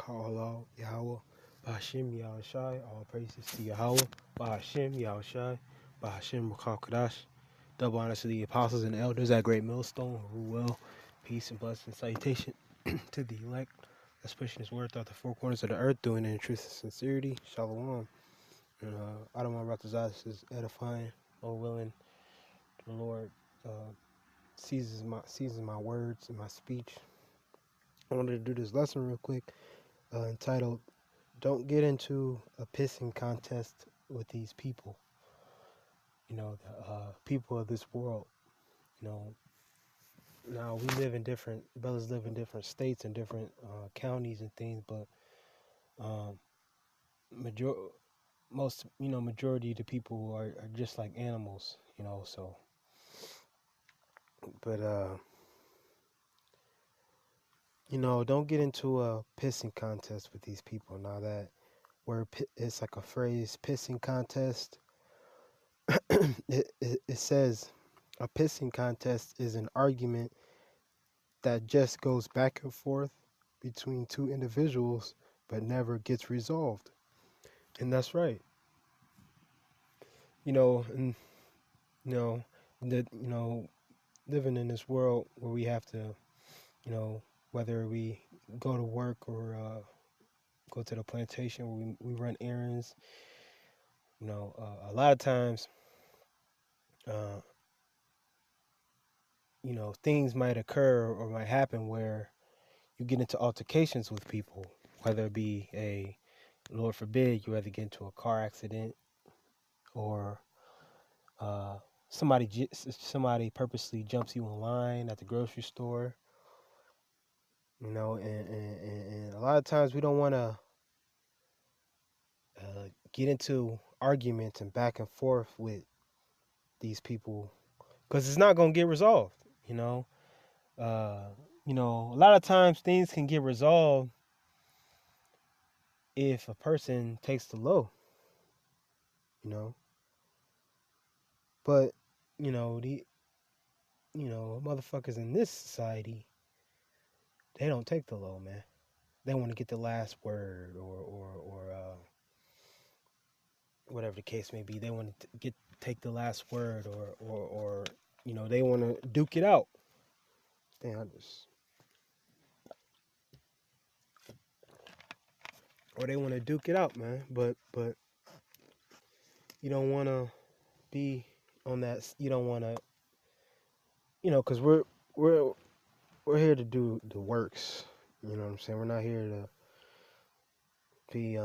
Allah, Yahweh, Bahashim, Yahushai, all praises to Yahweh, Bahashim, Yahushai, Bahashim, Rakal Kadash. Double honors to the apostles and elders at Great Millstone, who rule well. Peace and blessing, salutation to the elect that's pushing his word throughout the four corners of the earth, doing it in truth and sincerity. Shalom. And I don't want to is edifying, or willing. The Lord seizes my words and my speech. I wanted to do this lesson real quick, entitled "Don't Get Into a Pissing Contest with These People." You know, the people of this world. You know, now we live in different brothers live in different states and different counties and things, but majority of the people are just like animals. You know, so but don't get into a pissing contest with these people. Now that word, it's like a phrase, pissing contest. It says a pissing contest is an argument that just goes back and forth between two individuals but never gets resolved. And that's right. And living in this world where we have to, whether we go to work or go to the plantation where we run errands, a lot of times, things might occur or might happen where you get into altercations with people, whether it be Lord forbid, you either get into a car accident or somebody purposely jumps you in line at the grocery store, and a lot of times we don't want to get into arguments and back and forth with these people because it's not going to get resolved. A lot of times things can get resolved if a person takes the low, but motherfuckers in this society, they don't take the low, man. They want to get the last word or whatever the case may be. They want to take the last word or they want to duke it out. Or they want to duke it out, man. But you don't want to be on that. You don't want to, because we're here to do the works. You know what I'm saying? We're not here to be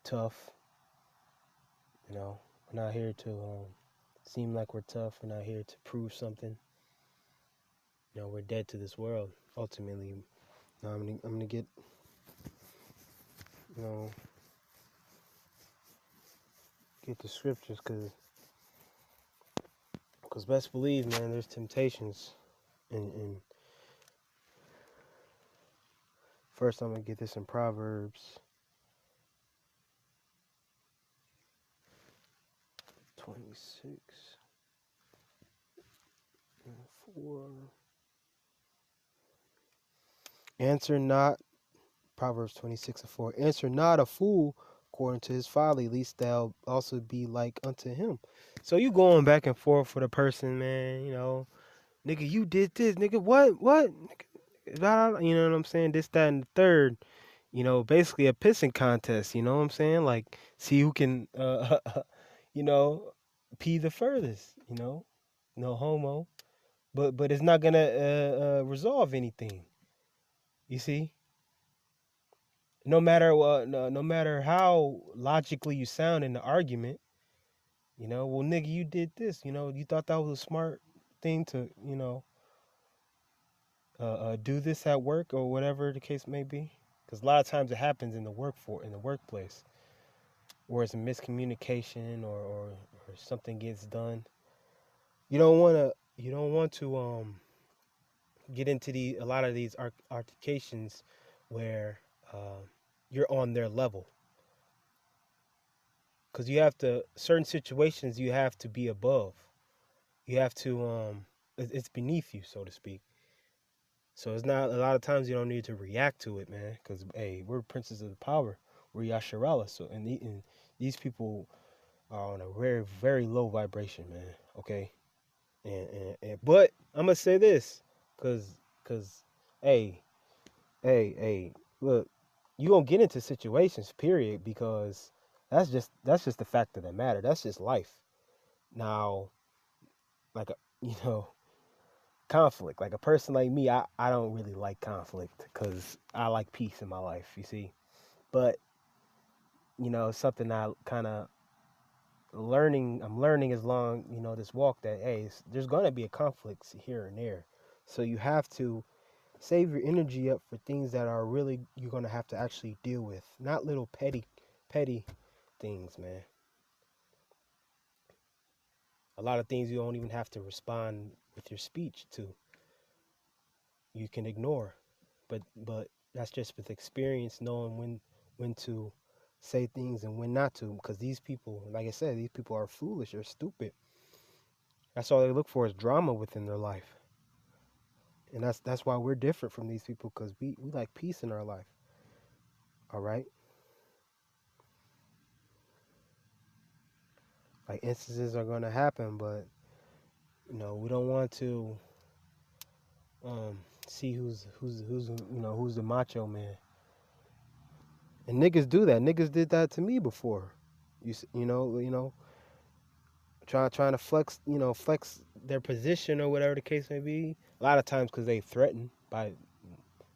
tough. We're not here to seem like we're tough. We're not here to prove something. We're dead to this world. Ultimately, I'm gonna get get the scriptures because best believe, man, there's temptations. And first, I'm gonna get this in Proverbs 26 and 4. Answer not, Proverbs 26 and 4. Answer not a fool according to his folly, lest thou also be like unto him. So you going back and forth with a person, man, nigga, you did this, nigga, what? Nigga, you know what I'm saying? This, that, and the third. Basically a pissing contest, you know what I'm saying? Like, see who can, pee the furthest, no homo. But it's not gonna resolve anything. You see? No matter how logically you sound in the argument, well, nigga, you did this, you thought that was a smart thing to, do this at work or whatever the case may be. Because a lot of times it happens in the workplace, where it's a miscommunication or something gets done. You don't want to get into a lot of these altercations where you're on their level, because certain situations you have to be above. You have to it's beneath you, so to speak. So it's not, a lot of times you don't need to react to it, man, because hey, we're princes of the power, we're Yasharala. So and these people are on a very very low vibration, man. Okay, and but I'm gonna say this, cause hey hey look, you gonna get into situations, period, because that's just the fact of the matter. That's just life. Now, like you know, conflict. Like a person like me, I don't really like conflict because I like peace in my life. You see, but it's something I kind of learning. I'm learning as long this walk that hey, there's gonna be a conflict here and there. So you have to save your energy up for things that are really you're gonna have to actually deal with, not little petty things, man. A lot of things you don't even have to respond with your speech to. You can ignore, but that's just with experience, knowing when to say things and when not to. Because these people, like I said, these people are foolish or stupid. That's all they look for is drama within their life, and that's why we're different from these people because we like peace in our life. All right, like instances are gonna happen, but we don't want to see who's the macho man. And niggas do that. Niggas did that to me before. Trying to flex their position or whatever the case may be. A lot of times because they threatened by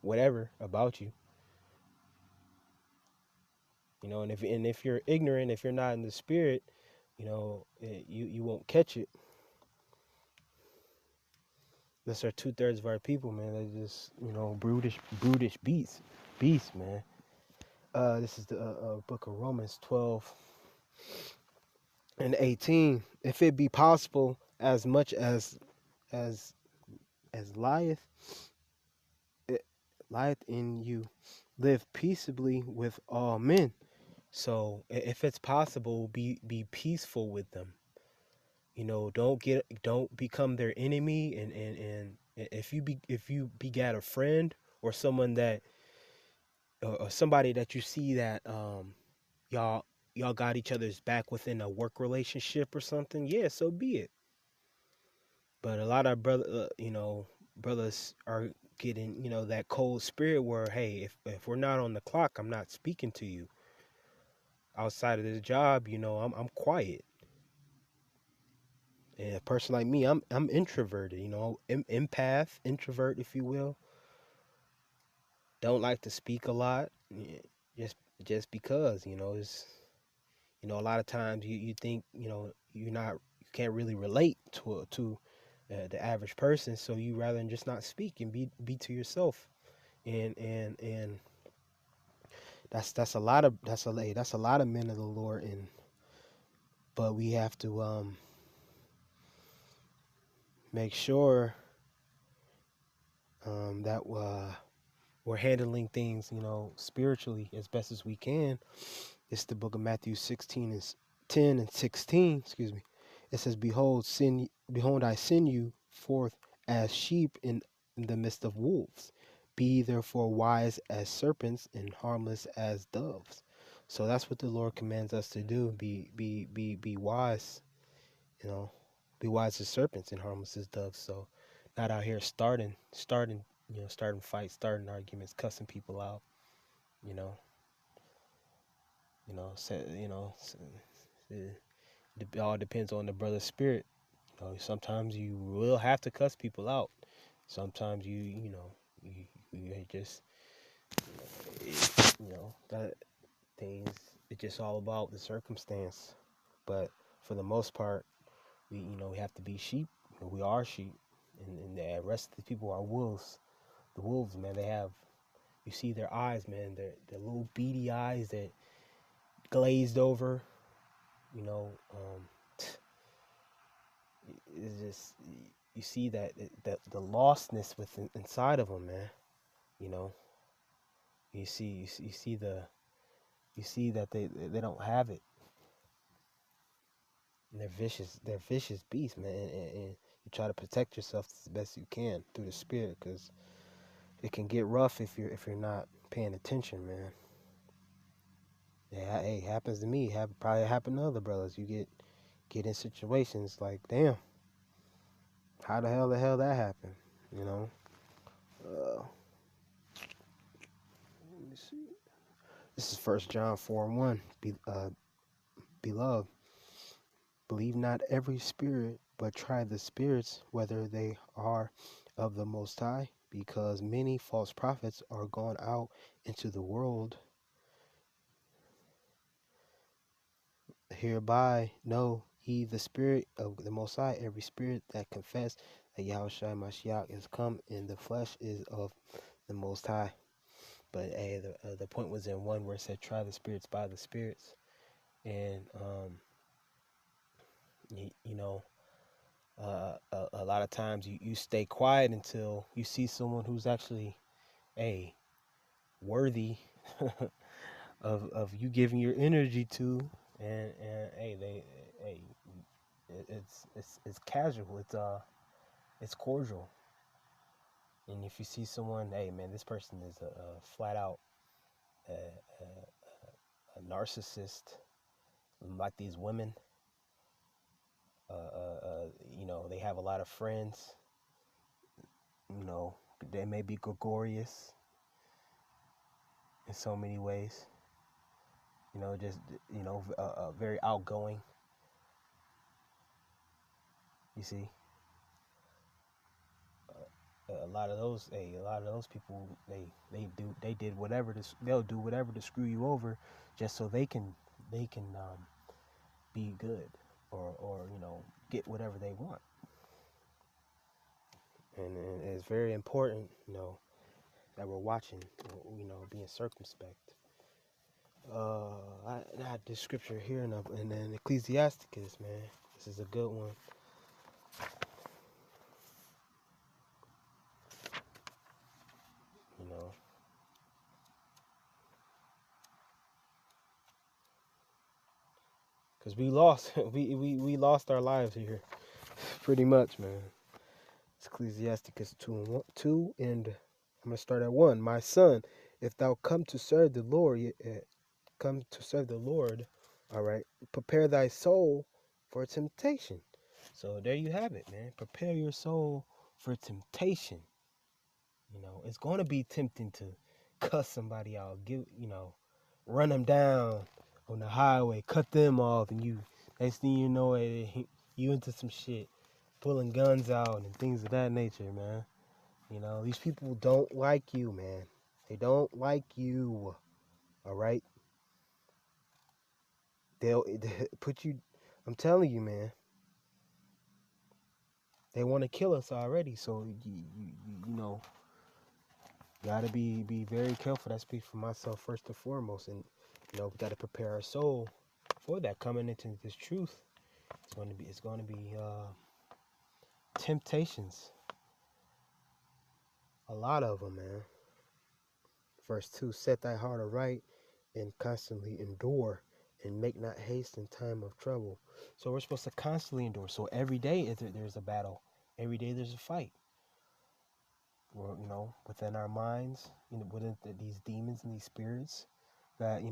whatever about you. And if you're ignorant, if you're not in the spirit, you won't catch it. This are 2/3 of our people, man. They're just brutish beasts, man. This is the book of Romans 12 and 18. If it be possible, as much as lieth it lieth in you, live peaceably with all men. So if it's possible, be peaceful with them. Don't become their enemy. And if you begat a friend or someone that or somebody that you see that y'all got each other's back within a work relationship or something, yeah, so be it. But a lot of brothers are getting that cold spirit where hey, if we're not on the clock, I'm not speaking to you. Outside of this job, I'm quiet. And a person like me, I'm introverted, empath, introvert, if you will. Don't like to speak a lot, just because it's a lot of times you think you can't really relate to the average person, so you rather than just not speak and be to yourself. And that's a lot of that's a lot of men of the Lord, but we have to make sure that we're handling things spiritually as best as we can. It's the book of Matthew 16 and 10 and 16. Excuse me. It says, Behold, I send you forth as sheep in the midst of wolves. Be therefore wise as serpents and harmless as doves. So that's what the Lord commands us to do. Be wise, you know, be wise as serpents and harmless as doves. So not out here starting fights, starting arguments, cussing people out, you know, it all depends on the brother's spirit. Sometimes you will have to cuss people out. Sometimes you just that things. It's just all about the circumstance. But for the most part, we have to be sheep. We are sheep, and the rest of the people are wolves. The wolves, man, they have. You see their eyes, man. Their little beady eyes that glazed over. You know, it's just you see that the lostness within inside of them, man. You know, you see that they don't have it. And they're vicious beasts, man. And you try to protect yourself as best you can through the spirit, because it can get rough if you're not paying attention, man. Yeah, hey, happens to me. Probably happened to other brothers. You get in situations like, damn, how the hell that happened? You know. Let me see. This is 1 John 4:1. Beloved, believe not every spirit, but try the spirits whether they are of the Most High, because many false prophets are gone out into the world. Hereby know ye the Spirit of the Most High. Every spirit that confess that Yahushua Mashiach is come in the flesh is of the Most High. But hey, the point was in one where it said, try the spirits by the spirits. And, you know, a lot of times you stay quiet until you see someone who's actually, hey, worthy of you giving your energy to. And hey, it's casual. It's cordial. And if you see someone, hey man, this person is a flat out a, a narcissist, like these women. You know, they have a lot of friends. You know, they may be gregarious in so many ways. You know, just very outgoing. You see, a lot of those people, they did whatever they'll do whatever to screw you over, just so they can be good or get whatever they want. And it's very important, that we're watching, being circumspect. I had this scripture here and then Ecclesiasticus, man. This is a good one. You know, because we lost, we lost our lives here, pretty much, man. It's Ecclesiasticus 2 and I'm gonna start at 1. My son, if thou come to serve the Lord, all right, prepare thy soul for temptation. So there you have it, man. Prepare your soul for temptation. It's going to be tempting to cuss somebody out, run them down on the highway, cut them off, and next thing you know, you into some shit, pulling guns out and things of that nature, man. These people don't like you, man. They don't like you, all right? They'll put you, I'm telling you, man. They want to kill us already, so you gotta be very careful. That speaks for myself first and foremost, and we gotta prepare our soul for that. Coming into this truth, it's going to be temptations, a lot of them, man. Verse 2: set thy heart aright and constantly endure, and make not haste in time of trouble. So we're supposed to constantly endure. So every day there's a battle. Every day there's a fight. Or, within our minds, within these demons and these spirits that,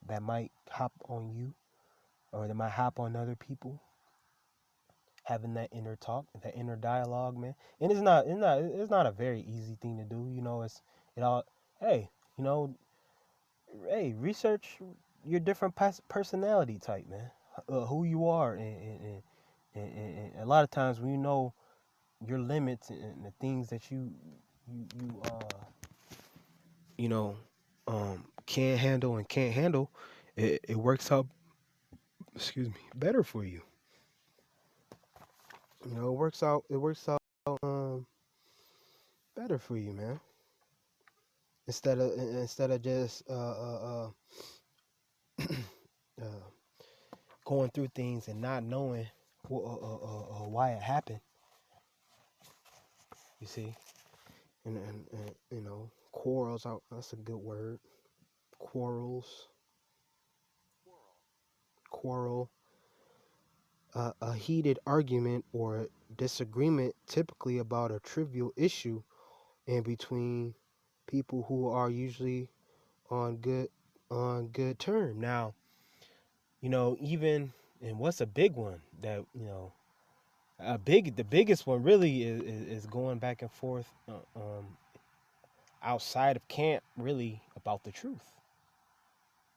that might hop on you, or they might hop on other people. Having that inner talk, that inner dialogue, man. And it's not a very easy thing to do. Hey, research your different personality type, man. Who you are, and a lot of times when you know your limits and the things that you can't handle, it works out, better for you. It works out better for you, man. Instead of just going through things and not knowing why it happened. You see, and quarrels. That's a good word. Quarrel. A heated argument or disagreement, typically about a trivial issue, and between people who are usually on good term. Now, even, and what's a big one that, the biggest one really is going back and forth outside of camp, really, about the truth.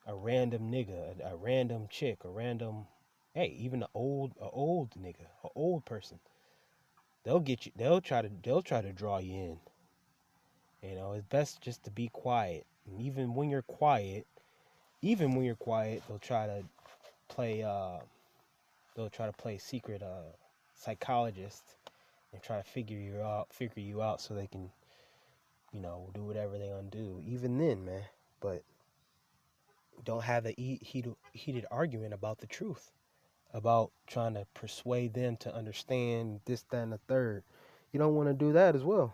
A random nigga, a random chick, a random, hey, even a old nigga, a old person. They'll get you. They'll try to draw you in. It's best just to be quiet. And even when you're quiet, play. They'll try to play secret psychologist and try to figure you out, so they can, do whatever they gonna do. Even then, man. But don't have a heated argument about the truth, about trying to persuade them to understand this, that, and the third. You don't want to do that as well.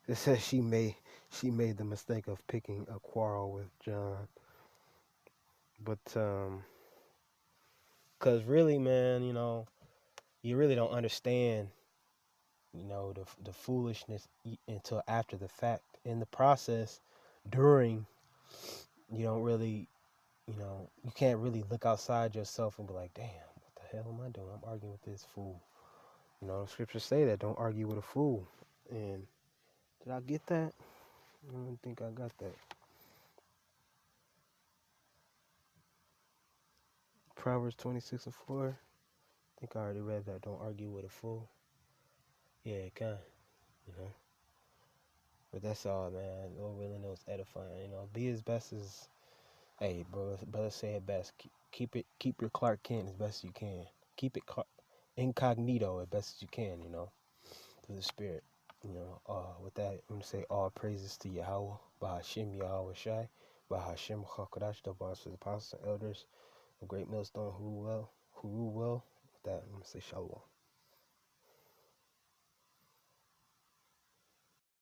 It says she made the mistake of picking a quarrel with John, but because really, man, you really don't understand, the foolishness until after the fact. In the process, during, you don't really, you can't really look outside yourself and be like, damn, what the hell am I doing? I'm arguing with this fool. The scriptures say that, don't argue with a fool. And did I get that? I don't think I got that. Proverbs 26:4. I think I already read that. Don't argue with a fool. Yeah, it can, you know. But that's all, man. Lord really knows edifying. Be as best as, hey, brother say it best. Keep your Clark Kent as best as you can. Keep it incognito as best as you can, through the Spirit. With that, I'm gonna say all praises to Yahweh, Bahashim Yahweh Shai, Bahashim Chakadash, the bars for the apostles and elders, a great millstone who rule well. With that, I'm gonna say Shalom.